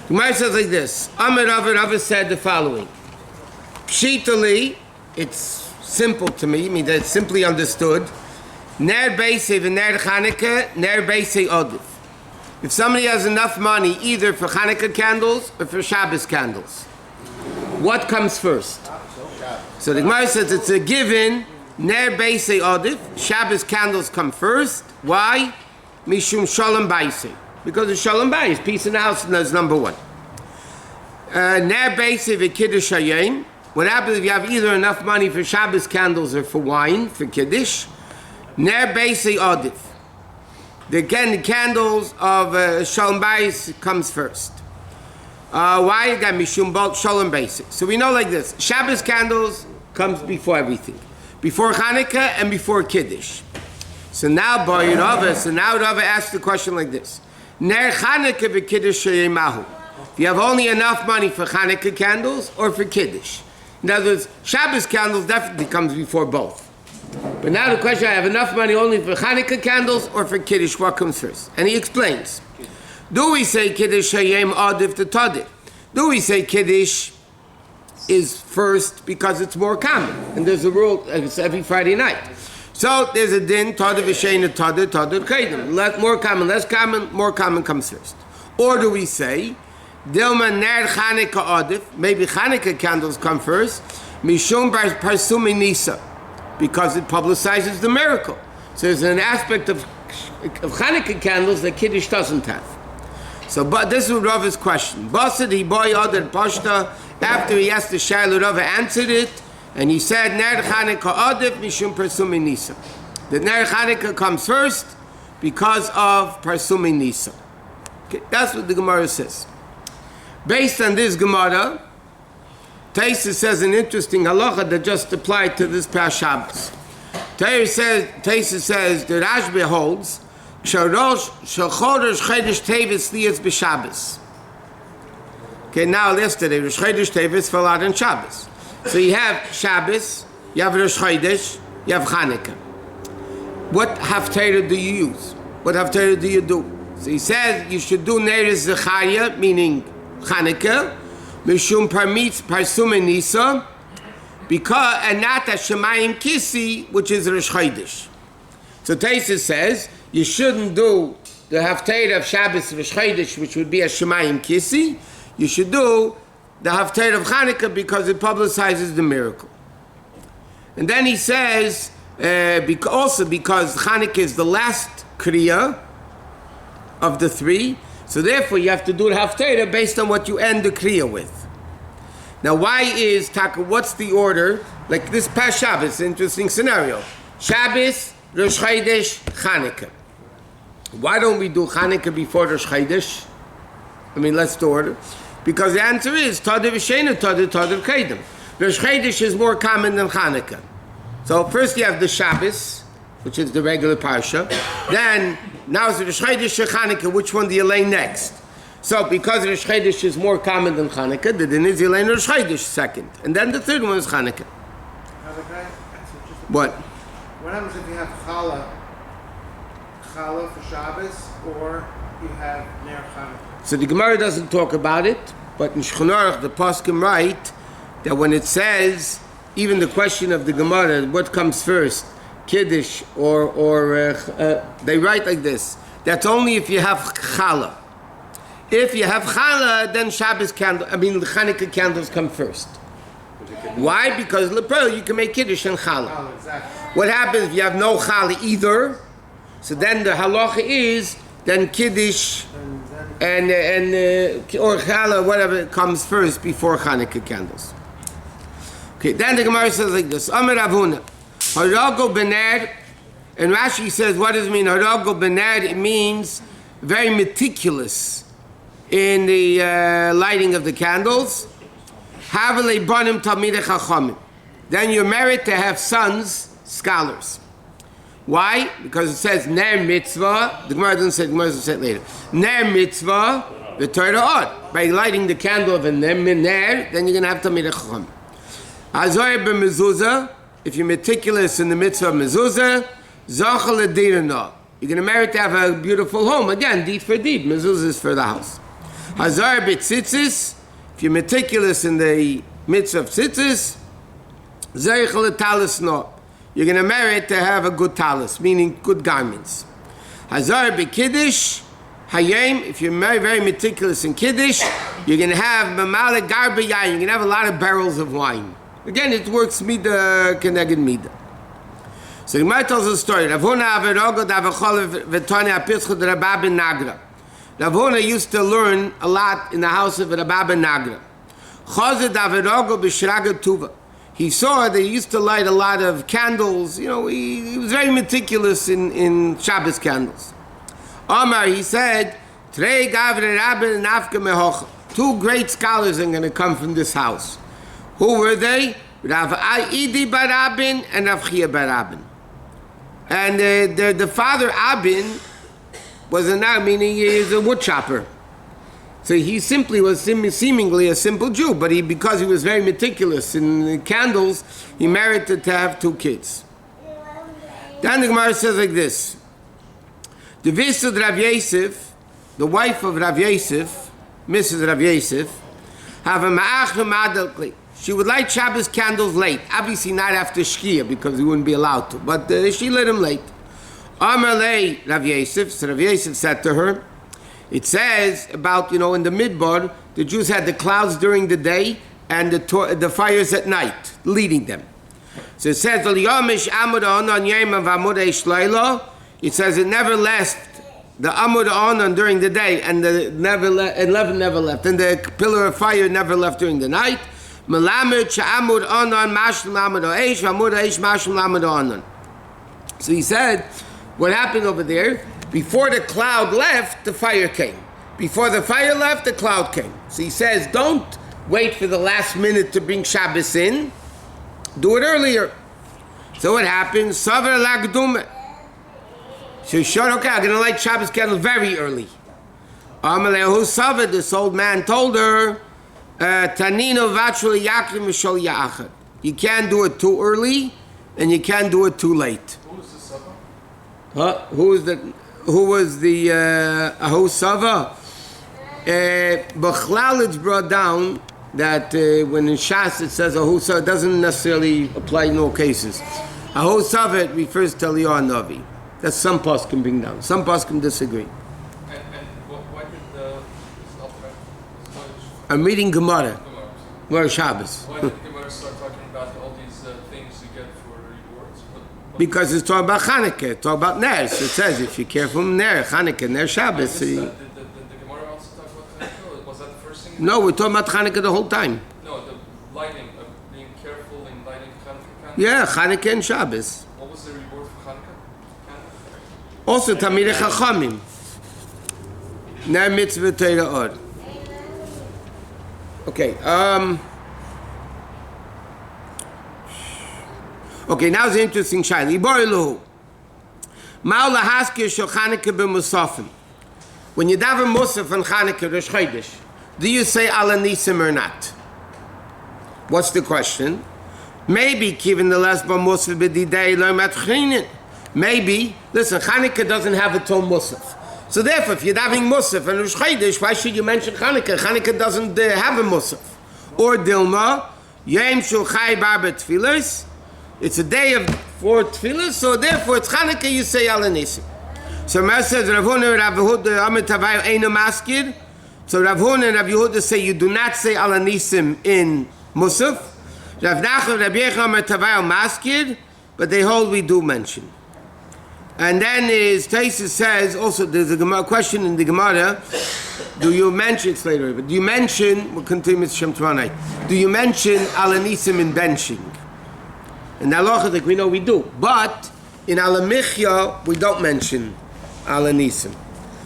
The Gemara says like this. Amar Rava said the following. Pshitali, it's simple to me, I mean that it's simply understood. Ner Beisei v'ner Chanukah, ner Beisei Odif. If somebody has enough money either for Chanukah candles or for Shabbos candles, what comes first? So the Gemara says it's a given, ner Beisei Odif, Shabbos candles come first. Why? Mishum Shalom Beisei. Because the Shalom Bayis, peace in the house, and that's number one. Ner Beisei v'Kiddush Hayom. What happens if you have either enough money for Shabbos candles or for wine, for Kiddush? Ner Beisei Odif. Again, the candles of Shalom Bayis comes first. Why? Again, Mishum Shalom Beisei. So we know like this. Shabbos candles comes before everything. Before Chanukah and before Kiddush. So now Rava asked the question like this. Ner Chanukah v'Kiddush Hayom. If you have only enough money for Chanukah candles or for Kiddush. In other words, Shabbos candles definitely comes before both. But now the question, I have enough money only for Chanukah candles or for Kiddush, what comes first? And he explains. Do we say Kiddush Hayom Adif to Tadif? Do we say Kiddush is first because it's more common? And there's a rule, it's every Friday night. So there's a din, Tadif V'Sheina Tadif, Tadif Kedem. More common, less common, more common comes first. Or do we say, Dilma Ner Chanukah Adif, maybe Chanukah candles come first, Mishum Parsumi Nisa, because it publicizes the miracle. So there's an aspect of Chanukah candles that Kiddush doesn't have. So, but this is Rava's question. Basid he boy other pashta, after he asked the Shaila, Rava answered it, and he said, Ner Chanukah Adif Mishum Parsumi Nisa. The Ner Chanukah comes first because of Parsumi Nisa. Okay, that's what the Gemara says. Based on this Gemara, Taisa says an interesting halacha that just applied to this past Shabbos. Taisa says the Rashbi holds Sharosh Shachodesh Chedesh Tevis Liyas b'Shabbos. Okay, now yesterday Rosh Chodesh Tevis fell out on Shabbos. So you have Shabbos, you have Rosh Chodesh, you have Chanukah. What haftarah do you use? What haftarah do you do? So he says you should do Neres Zechariah, meaning Chanukah, Mishum Parmitz Parsum Nisa, because and not a Shemayim Kisi, which is Rosh Chodesh. So Taisa says you shouldn't do the haftarah of Shabbos Rosh Chodesh, which would be a Shemayim Kisi. You should do the haftarah of Chanukah because it publicizes the miracle. And then he says also because Chanukah is the last kriya of the three. So therefore, you have to do the haftarah based on what you end the kriya with. Now, why is Taka? What's the order? Like this past Shabbos, interesting scenario. Shabbos, Rosh Chodesh, Chanukah. Why don't we do Chanukah before Rosh Chodesh? I mean, let's do order. Because the answer is Tadif V'Sheina Tadif Tadif Kedem. Rosh Chodesh is more common than Chanukah. So first you have the Shabbos, which is the regular parsha. Then, now it's the Rosh Chodesh or Chanukah, which one do you lay next? So, because Rosh Chodesh is more common than Chanukah, the din is you lay Rosh Chodesh second. And then the third one is Chanukah. What? What happens if you have challah for Shabbos, or you have Ner Chanukah? So the Gemara doesn't talk about it, but in Shulchan Aruch, the Poskim write that when it says, even the question of the Gemara, what comes first? Kiddush or they write like this. That's only if you have challah. If you have challah, then Shabbos candle. I mean, the Chanukah candles come first. Why? Because lepel you can make kiddush and challah. Exactly. What happens if you have no challah either? So then the halacha is then kiddush and or challah, whatever comes first before Chanukah candles. Okay. Then the Gemara says like this: Amar Avuna. Harago bener, and Rashi says, what does it mean? Harago bener, it means very meticulous in the lighting of the candles. Havale banim talmidei chachamim. Then you're married to have sons, scholars. Why? Because it says ner mitzvah. The Gemara doesn't say. The Gemara doesn't say it later. Ner mitzvah, the Torah od. By lighting the candle of a ner, then you're going to have talmidei chachamim. Azor b'mezuzah. If you're meticulous in the mitzvah of mezuzah, zachal adirana. You're going to merit to have a beautiful home. Again, deed for deed. Mezuzah is for the house. Hazar b'tzitzis, if you're meticulous in the mitzvah of tzitzis, zeichel talis no. You're going to merit to have a good talis, meaning good garments. Hazar b'kiddush, hayem, if you're very, very meticulous in kiddush, you're going to have mamale garba yayin. You're going to have a lot of barrels of wine. Again, it works mida keneged mida. So the Gemara tells a story. Rav Huna averogo davachol v'toni apitzchu d'Rabbi ben Nagra. Rav Huna used to learn a lot in the house of Rabbi ben Nagra. Chazed averogo b'shraga tuva. He saw that he used to light a lot of candles. You know, he was very meticulous in Shabbos candles. Omar, he said, Trei gavre rabbi nafka mehocha. Two great scholars are going to come from this house. Who were they? Rav Idi bar Abin and Rav Chia bar Abin. And the father Abin was meaning he is a wood chopper. So he simply was seemingly a simple Jew, but because he was very meticulous in candles, he merited to have two kids. Then the Gemara says like this: the Visud Rav Yosef, the wife of Rav Yosef, Mrs. Rav Yosef, have a ma'ach v'madalkli. She would light Shabbos candles late. Obviously not after Shkia, because he wouldn't be allowed to. But she lit them late. Amar lei Rav Yosef. So Rav Yosef said to her, it says about, in the Midbar, the Jews had the clouds during the day and the fires at night, leading them. So it says, it says it never left the Amud Onan during the day, and the never left, and the pillar of fire never left during the night. So he said, what happened over there? Before the cloud left, the fire came. Before the fire left, the cloud came. So he says, don't wait for the last minute to bring Shabbos in. Do it earlier. So what happened? Savar lagdume. So he said, okay, I'm going to light Shabbos candles very early. Amalehu Savar, this old man told her, Tanino vachul yakim shol ya'achad. You can't do it too early, and you can't do it too late. Who was the Saba? Who was the Ahosava? B'chlal it's brought down that when in Shas it says Ahosava, it doesn't necessarily apply in all cases. Ahosava, it refers to Eliyahu Navi. That's some poskim bring down. Some poskim disagree. And why did the I'm reading Gemara. Gemara Shabbos. Why did Gemara start talking about all these things you get for rewards? Because it's talking about Chanukah, it's talking about Ner. So it says if you care from Ner, Chanukah, Ner Shabbos. Did the Gemara also talk about Chanukah? Was that the first thing? No, we're talking about Chanukah the whole time. No, the lighting, being careful in lighting Chanukah. Yeah, Chanukah and Shabbos. What was the reward for Chanukah? Also, Tamir Chachamim. Ner mitzvah Torah or. Okay, okay, now it's an interesting shayla. Iboriluhu. Ma'ula haskir shel Chanukah b'musafim. When you daven musaf on Chanukah Rosh Chodesh, do you say ala nisim or not? What's the question? Maybe given the last bar musaf b'didei lo matchinin. Maybe, listen, Chanukah doesn't have its own musaf. So therefore, if you're having Musaf and Rosh Chodesh, why should you mention Chanukah? Chanukah doesn't have a Musaf. Or Dilma, Yom Shul Chai Bar B'Tfilas. It's a day of 4 Tfilas, so therefore it's Chanukah, you say Al Nisim. So Mar says, Rav Huna and Rav Yehuda Amit Havai Eino Maskir. So Rav Huna and Rav Yehuda say you do not say Al Nisim in Musaf. Rav Nachman and Rav Yechon Amit Havai Maskir, but they hold we do mention. And then his Taisus says, also there's a question in the Gemara, do you mention, it's later, but do you mention, we'll continue with Shem tomorrow night, do you mention Alanisim in benching? In Halacha, we know we do, but in Alamichya, we don't mention Alanisim.